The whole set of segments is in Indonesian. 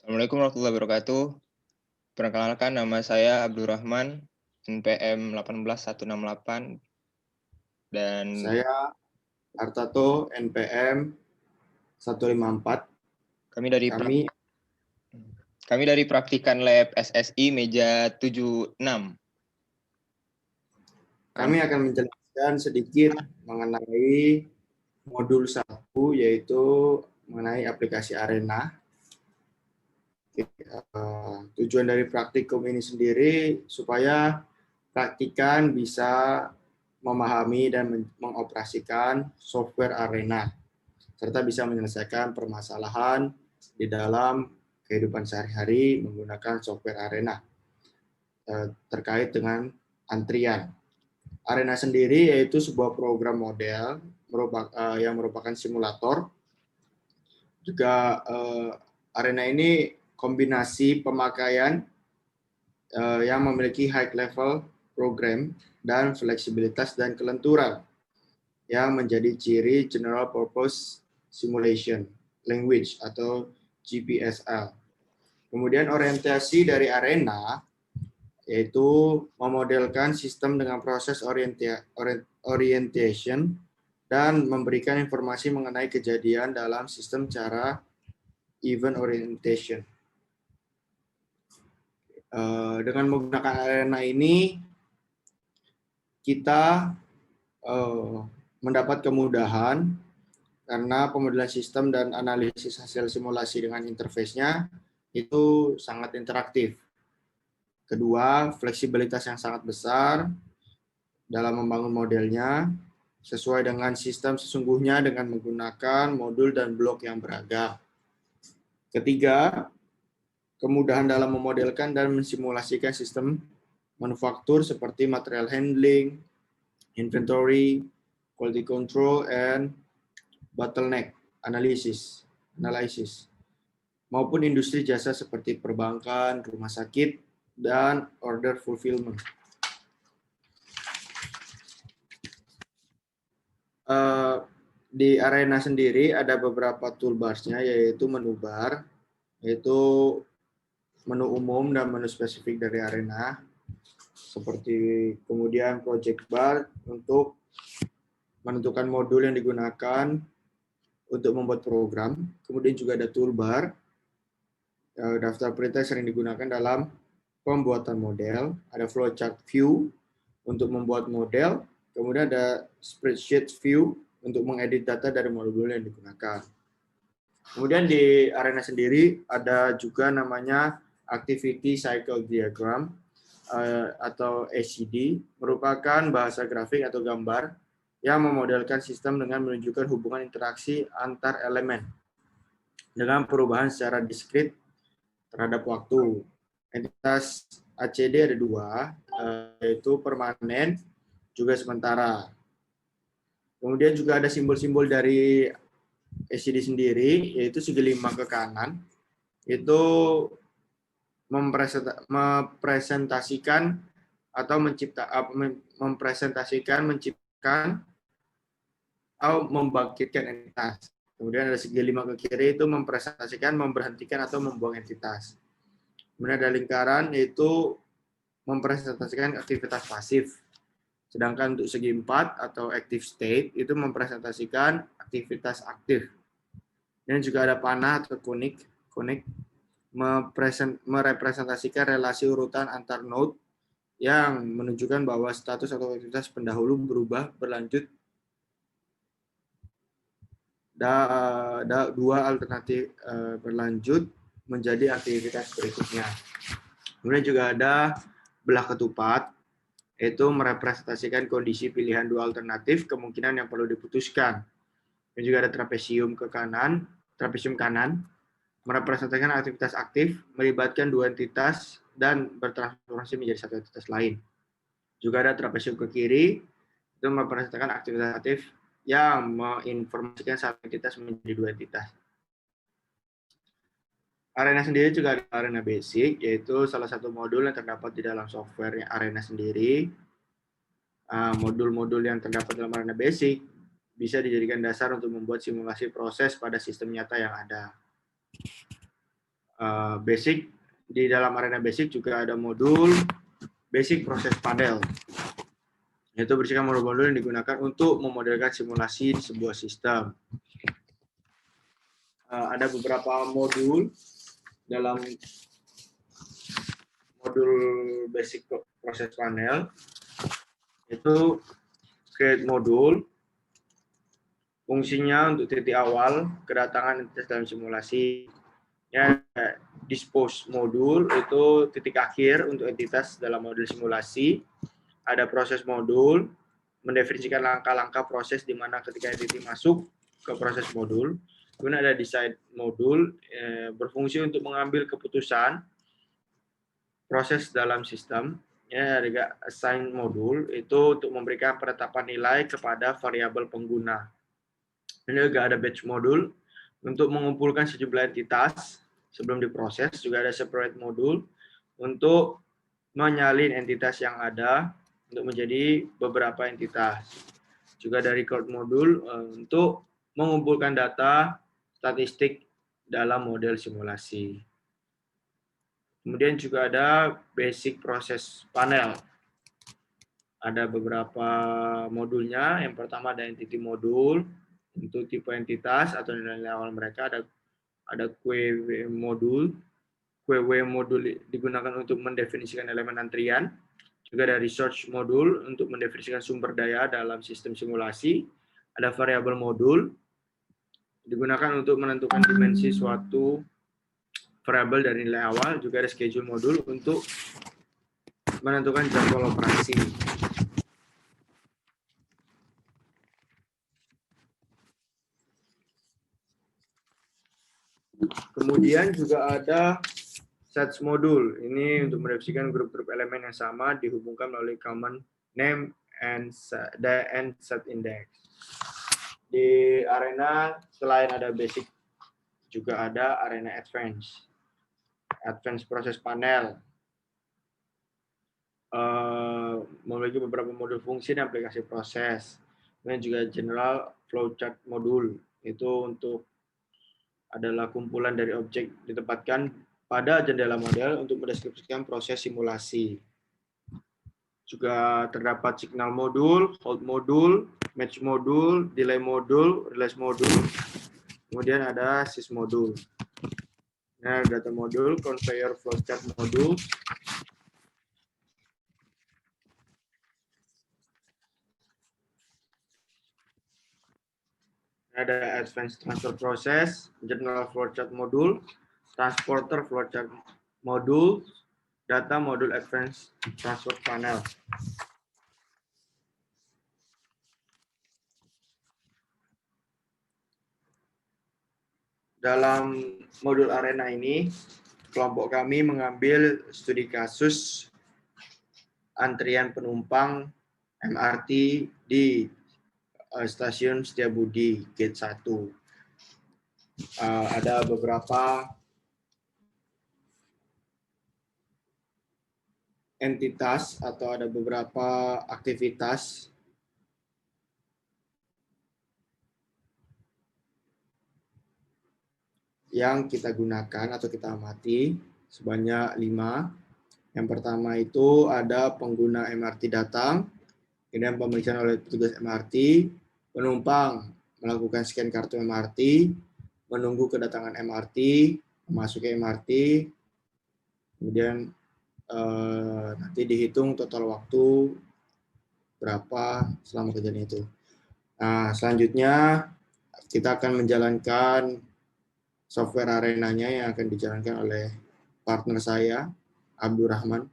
Assalamualaikum warahmatullahi wabarakatuh. Perkenalkan nama saya Abdurrahman, NPM 18168 dan Saya Artato, NPM 154. kami dari Kami kami dari Praktikan Lab SSI meja 76. kami akan menjelaskan sedikit mengenai modul 1, yaitu mengenai aplikasi Arena. Tujuan dari praktikum ini sendiri supaya praktikan bisa memahami dan mengoperasikan software Arena, serta bisa menyelesaikan permasalahan di dalam kehidupan sehari-hari menggunakan software Arena terkait dengan antrian. Arena sendiri yaitu sebuah program model yang merupakan simulator. Juga Arena ini kombinasi pemakaian yang memiliki high level program dan fleksibilitas dan kelenturan yang menjadi ciri General Purpose Simulation Language atau GPSL. Kemudian orientasi dari Arena yaitu memodelkan sistem dengan proses orientation dan memberikan informasi mengenai kejadian dalam sistem cara event orientation. Dengan menggunakan Arena ini, kita mendapat kemudahan karena pemodelan sistem dan analisis hasil simulasi dengan interface-nya itu sangat interaktif. Kedua, fleksibilitas yang sangat besar dalam membangun modelnya sesuai dengan sistem sesungguhnya dengan menggunakan modul dan blok yang beragam. Ketiga, kemudahan dalam memodelkan dan mensimulasikan sistem manufaktur seperti material handling, inventory, quality control, and bottleneck analysis maupun industri jasa seperti perbankan, rumah sakit, dan order fulfillment. Di Arena sendiri ada beberapa toolbars-nya, yaitu menu bar, yaitu menu umum dan menu spesifik dari Arena, seperti kemudian project bar untuk menentukan modul yang digunakan untuk membuat program. Kemudian juga ada toolbar, daftar perintah sering digunakan dalam pembuatan model, ada flowchart view untuk membuat model, kemudian ada spreadsheet view untuk mengedit data dari modul yang digunakan. Kemudian di Arena sendiri ada juga namanya Activity Cycle Diagram atau ACD, merupakan bahasa grafik atau gambar yang memodelkan sistem dengan menunjukkan hubungan interaksi antar elemen dengan perubahan secara diskrit terhadap waktu. Entitas ACD ada dua, yaitu permanen juga sementara. Kemudian juga ada simbol-simbol dari ACD sendiri, yaitu segi 5 ke kanan, itu menciptakan, atau membangkitkan entitas. Kemudian ada segi 5 ke kiri itu mempresentasikan, memberhentikan, atau membuang entitas. Kemudian ada lingkaran, yaitu mempresentasikan aktivitas pasif. Sedangkan untuk segi 4 atau active state itu mempresentasikan aktivitas aktif. Dan juga ada panah atau konik merepresentasikan relasi urutan antar node yang menunjukkan bahwa status atau aktivitas pendahulu berubah berlanjut dua alternatif berlanjut menjadi aktivitas berikutnya. Kemudian juga ada belah ketupat, yaitu merepresentasikan kondisi pilihan dua alternatif kemungkinan yang perlu diputuskan. Dan juga ada trapesium kanan, merepresentasikan aktivitas aktif, melibatkan dua entitas, dan bertransformasi menjadi satu entitas lain. Juga ada trapesium ke kiri, itu merepresentasikan aktivitas aktif yang menginformasikan satu entitas menjadi dua entitas. Arena sendiri juga ada Arena Basic, yaitu salah satu modul yang terdapat di dalam software Arena sendiri. Modul-modul yang terdapat dalam Arena Basic bisa dijadikan dasar untuk membuat simulasi proses pada sistem nyata yang ada. basic. Di dalam Arena Basic juga ada modul Basic Process Panel, yaitu berisikan modul-modul yang digunakan untuk memodelkan simulasi di sebuah sistem. Ada beberapa modul dalam modul Basic Process Panel, itu create modul, fungsinya untuk titik awal kedatangan entitas dalam simulasi. Ya, dispose modul itu titik akhir untuk entitas dalam modul simulasi. Ada proses modul, mendefinisikan langkah-langkah proses di mana ketika entitas masuk ke proses modul. Kemudian ada decide modul, berfungsi untuk mengambil keputusan proses dalam sistem. Ya, ada assign modul itu untuk memberikan penetapan nilai kepada variabel pengguna. Ini juga ada batch modul untuk mengumpulkan sejumlah entitas sebelum diproses. Juga ada separate modul untuk menyalin entitas yang ada untuk menjadi beberapa entitas. Juga ada record modul untuk mengumpulkan data statistik dalam model simulasi. Kemudian juga ada basic process panel. Ada beberapa modulnya. Yang pertama ada entity modul untuk tipe entitas atau nilai awal mereka. Ada QW modul. QW modul digunakan untuk mendefinisikan elemen antrian. Juga ada research modul untuk mendefinisikan sumber daya dalam sistem simulasi. Ada variabel modul digunakan untuk menentukan dimensi suatu variabel dari nilai awal. Juga ada schedule modul untuk menentukan jadwal operasi. Kemudian juga ada sets modul. Ini untuk mendefinisikan grup-grup elemen yang sama dihubungkan melalui common name and set index. Di Arena selain ada basic juga ada Arena advance. Advance process panel. Memiliki beberapa modul fungsi dan aplikasi proses. Kemudian juga general flowchart modul. Itu untuk adalah kumpulan dari objek ditempatkan pada jendela model untuk mendeskripsikan proses simulasi. Juga terdapat signal modul, hold modul, match modul, delay modul, release modul. Kemudian ada sys modul. Nah, data modul, conveyor flowchart modul. Ada advanced transfer process, general flowchart modul, transporter flowchart modul, data modul advanced transfer panel. Dalam modul Arena ini, kelompok kami mengambil studi kasus antrian penumpang MRT di stasiun Setiabudi Gate 1. Ada beberapa entitas atau ada beberapa aktivitas yang kita gunakan atau kita amati sebanyak 5. Yang pertama itu ada pengguna MRT datang, kemudian pemeriksaan oleh petugas MRT, penumpang melakukan scan kartu MRT, menunggu kedatangan MRT, memasuki MRT, kemudian nanti dihitung total waktu berapa selama kejadian itu. Nah, selanjutnya kita akan menjalankan software Arenanya yang akan dijalankan oleh partner saya, Abdurrahman.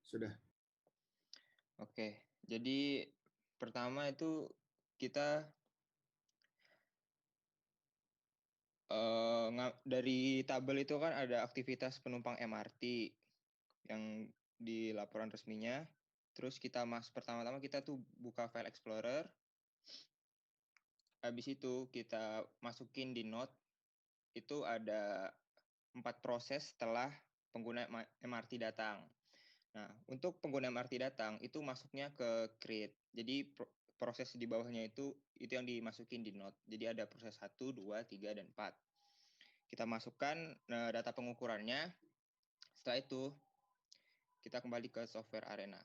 Sudah. Oke, jadi pertama itu kita dari tabel itu kan ada aktivitas penumpang MRT yang di laporan resminya. Terus pertama-tama kita tuh buka file Explorer. Habis itu kita masukin di note. Itu ada 4 proses setelah pengguna MRT datang. Nah, untuk pengguna MRT datang itu masuknya ke create. Jadi proses di bawahnya itu yang dimasukin di note. Jadi ada proses 1, 2, 3, dan 4. kita masukkan data pengukurannya. Setelah itu kita kembali ke software Arena.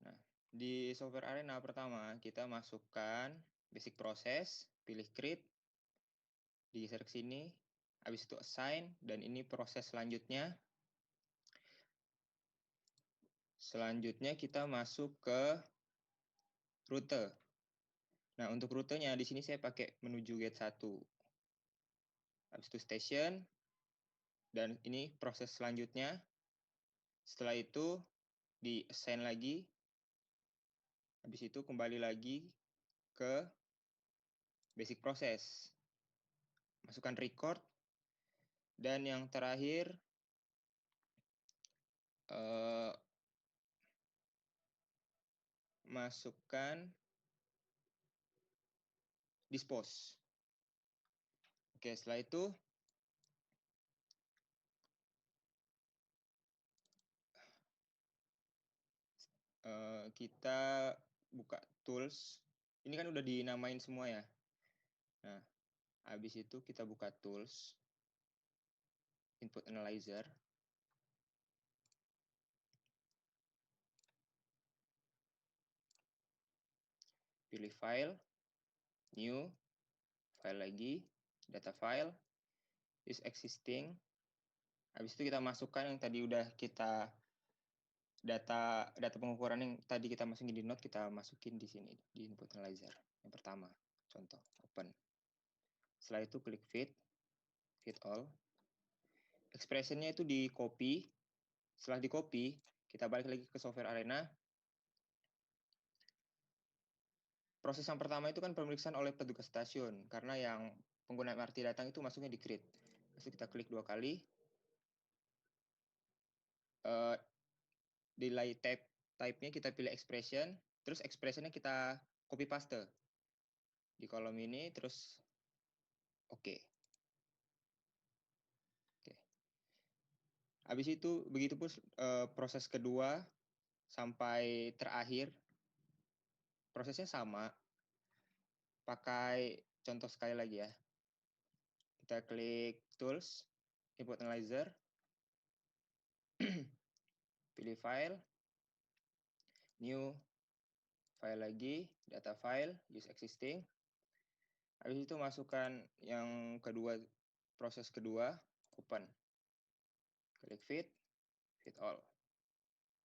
Nah, di software Arena pertama kita masukkan basic process, pilih create, digeser ke sini, habis itu assign, dan ini proses selanjutnya. Selanjutnya kita masuk ke rute. Nah, untuk rutenya di sini saya pakai menuju gate 1. Habis itu station, dan ini proses selanjutnya. Setelah itu di assign lagi. Habis itu kembali lagi ke basic process. Masukkan record. Dan yang terakhir masukkan dispose. Oke, setelah itu kita buka tools. Ini kan udah dinamain semua ya. Nah, habis itu kita buka tools, input analyzer. Pilih file, new, file lagi, data file, use existing. Habis itu kita masukkan yang tadi udah kita data pengukuran yang tadi kita masukin di Node, kita masukin di sini di input analyzer. Yang pertama, contoh open. Setelah itu klik fit all. Expression-nya itu di copy. Setelah di copy, kita balik lagi ke software Arena. Proses yang pertama itu kan pemeriksaan oleh petugas stasiun, karena yang pengguna MRT datang itu masuknya di create. Terus kita klik 2 kali. Delay type-nya kita pilih expression, terus expression-nya kita copy paste di kolom ini, terus oke. Habis itu begitu pun proses kedua sampai terakhir prosesnya sama. Pakai contoh sekali lagi ya. Kita klik tools, input analyzer, pilih file, new, file lagi, data file, use existing. Habis itu masukkan yang kedua, proses kedua, open. Klik fit all.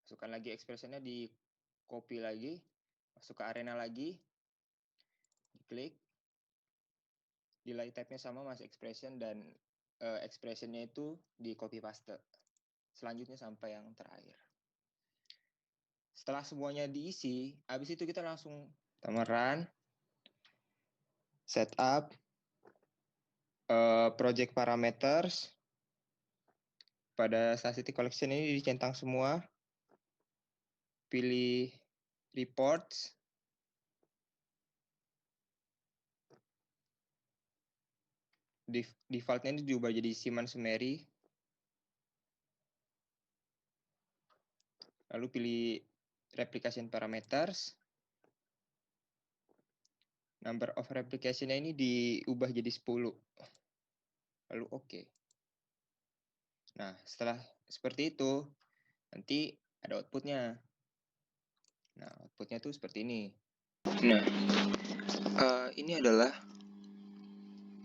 Masukkan lagi expression-nya, di copy lagi, masuk ke Arena lagi, klik, delay type-nya sama, masuk expression, dan expression-nya itu di copy paste. Selanjutnya sampai yang terakhir. Setelah semuanya diisi, habis itu kita langsung run, setup, project parameters. Pada Stasiun Collection ini dicentang semua. Pilih reports. Defaultnya ini diubah jadi Siemens Summary. Lalu pilih replication parameters. Number of replication-nya ini diubah jadi 10. Lalu oke. Nah, setelah seperti itu, nanti ada output-nya. Nah, output-nya tuh seperti ini. Nah, ini adalah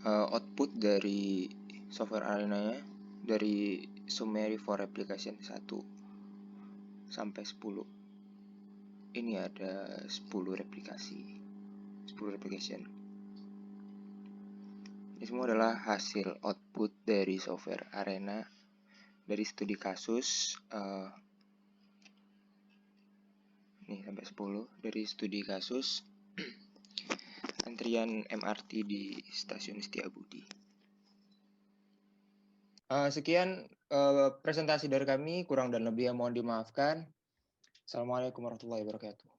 output dari software Arena-nya dari summary for replication 1 sampai 10. Ini ada 10 replikasi. 10 replication. Ini semua adalah hasil output dari software Arena dari studi kasus. Nih sampai 10 dari studi kasus antrian MRT di stasiun Setiabudi. Sekian presentasi dari kami, kurang dan lebih yang mohon dimaafkan. Assalamualaikum warahmatullahi wabarakatuh.